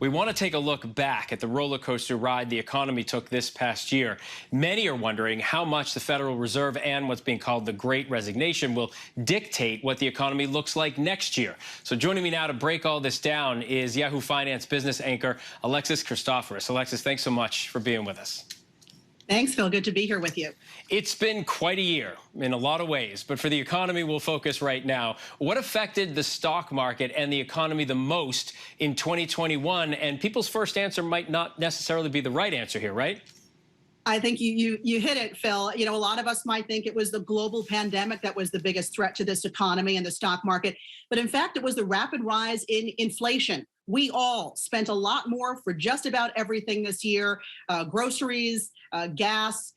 We want to take a look back at the roller coaster ride the economy took this past year. Many are wondering how much the Federal Reserve and what's being called the Great Resignation will dictate what the economy looks like next year. So joining me now to break all this down is Yahoo Finance business anchor Alexis Christoforous. Alexis, thanks so much for being with us. Thanks, Phil. Good to be here with you. It's been quite a year in a lot of ways, but for the economy, we'll focus right now. What affected the stock market and the economy the most in 2021? And people's first answer might not necessarily be the right answer here, right? I think you hit it, Phil. You know, a lot of us might think it was the global pandemic that was the biggest threat to this economy and the stock market. But in fact, it was the rapid rise in inflation. We all spent a lot more for just about everything this year, groceries, gas,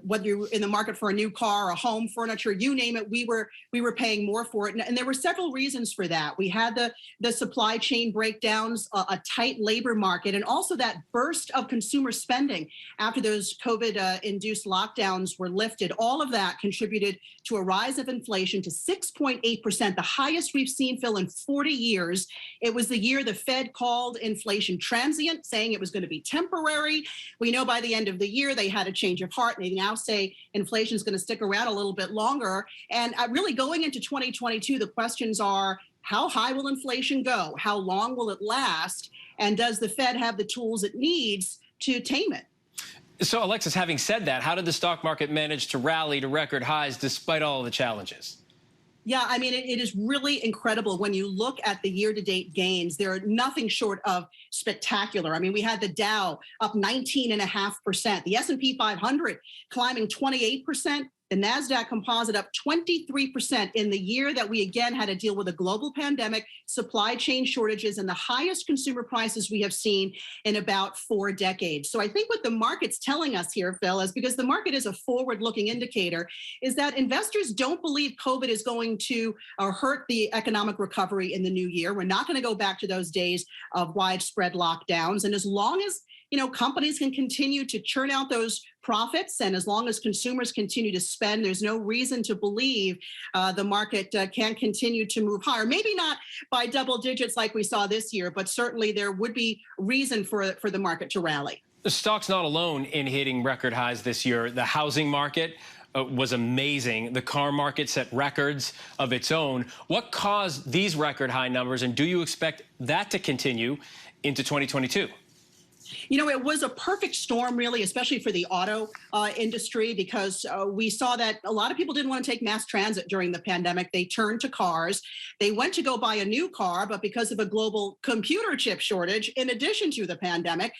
whether you're in the market for a new car, a home, furniture, you name it, we were paying more for it. And there were several reasons for that. We had the supply chain breakdowns, a tight labor market, and also that burst of consumer spending after those COVID-induced lockdowns were lifted. All of that contributed to a rise of inflation to 6.8%, the highest we've seen, Phil, in 40 years. It was the year the Fed called inflation transient, saying it was going to be temporary. We know by the end of the year they had a change of heart. They now say inflation is going to stick around a little bit longer. And really going into 2022, the questions are, how high will inflation go? How long will it last? And does the Fed have the tools it needs to tame it? So, Alexis, having said that, how did the stock market manage to rally to record highs despite all of the challenges? Yeah, I mean, it is really incredible when you look at the year-to-date gains. They're nothing short of spectacular. I mean, we had the Dow up 19.5%, the S&P 500 climbing 28%, the NASDAQ composite up 23% in the year that we again had to deal with a global pandemic, supply chain shortages, and the highest consumer prices we have seen in about 4 decades. So I think what the market's telling us here, Phil, is because the market is a forward-looking indicator, is that investors don't believe COVID is going to hurt the economic recovery in the new year. We're not going to go back to those days of widespread lockdowns. And as long as companies can continue to churn out those profits, and as long as consumers continue to spend, there's no reason to believe the market can't continue to move higher. Maybe not by double digits like we saw this year, but certainly there would be reason for the market to rally. The stock's not alone in hitting record highs this year. The housing market was amazing. The car market set records of its own. What caused these record high numbers, and do you expect that to continue into 2022? You know, it was a perfect storm, really, especially for the auto industry, because we saw that a lot of people didn't want to take mass transit during the pandemic. They turned to cars. They went to go buy a new car, but because of a global computer chip shortage, in addition to the pandemic,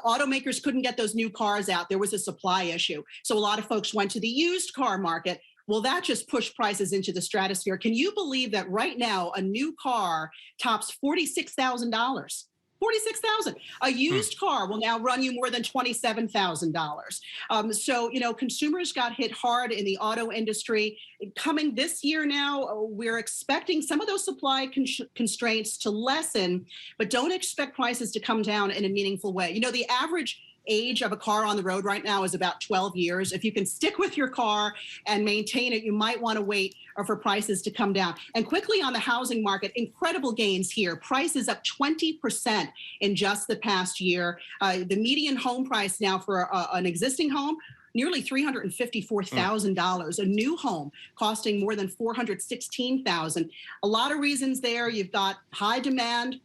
automakers couldn't get those new cars out. There was a supply issue. So a lot of folks went to the used car market. Well, that just pushed prices into the stratosphere. Can you believe that right now a new car tops $46,000? $46,000. A used car will now run you more than $27,000. So, consumers got hit hard in the auto industry. Coming this year now, we're expecting some of those supply constraints to lessen, but don't expect prices to come down in a meaningful way. The average age of a car on the road right now is about 12 years. If you can stick with your car and maintain it, you might want to wait for prices to come down. And quickly on the housing market, incredible gains here. Prices up 20% in just the past year. The median home price now for an existing home, nearly $354,000. A new home costing more than $416,000. A lot of reasons there. You've got high demand.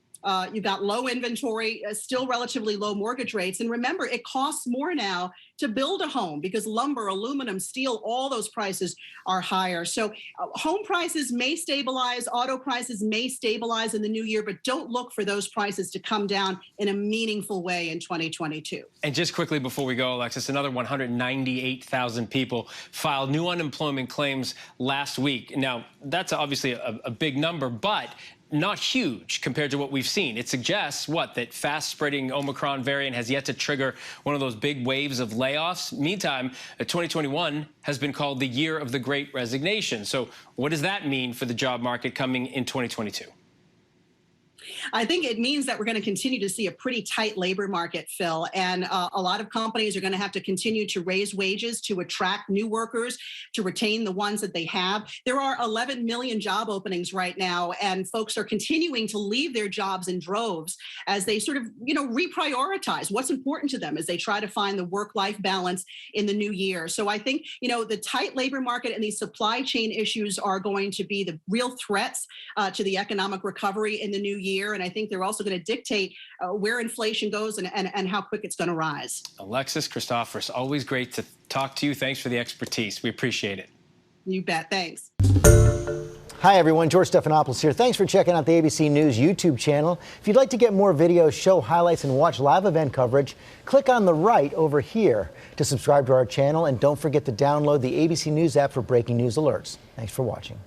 You've got low inventory, still relatively low mortgage rates. And remember, it costs more now to build a home because lumber, aluminum, steel, all those prices are higher. So home prices may stabilize, auto prices may stabilize in the new year, but don't look for those prices to come down in a meaningful way in 2022. And just quickly before we go, Alexis, another 198,000 people filed new unemployment claims last week. Now, that's obviously a big number, but not huge compared to what we've seen. It suggests, that fast-spreading Omicron variant has yet to trigger one of those big waves of layoffs. Meantime, 2021 has been called the year of the Great Resignation. So what does that mean for the job market coming in 2022? I think it means that we're going to continue to see a pretty tight labor market, Phil, and a lot of companies are going to have to continue to raise wages to attract new workers, to retain the ones that they have. There are 11 million job openings right now, and folks are continuing to leave their jobs in droves as they sort of, reprioritize what's important to them as they try to find the work-life balance in the new year. So I think, the tight labor market and these supply chain issues are going to be the real threats to the economic recovery in the new year. And I think they're also going to dictate where inflation goes and how quick it's going to rise. Alexis Christoforous, always great to talk to you. Thanks for the expertise. We appreciate it. You bet. Thanks. Hi, everyone. George Stephanopoulos here. Thanks for checking out the ABC News YouTube channel. If you'd like to get more videos, show highlights, and watch live event coverage, click on the right over here to subscribe to our channel. And don't forget to download the ABC News app for breaking news alerts. Thanks for watching.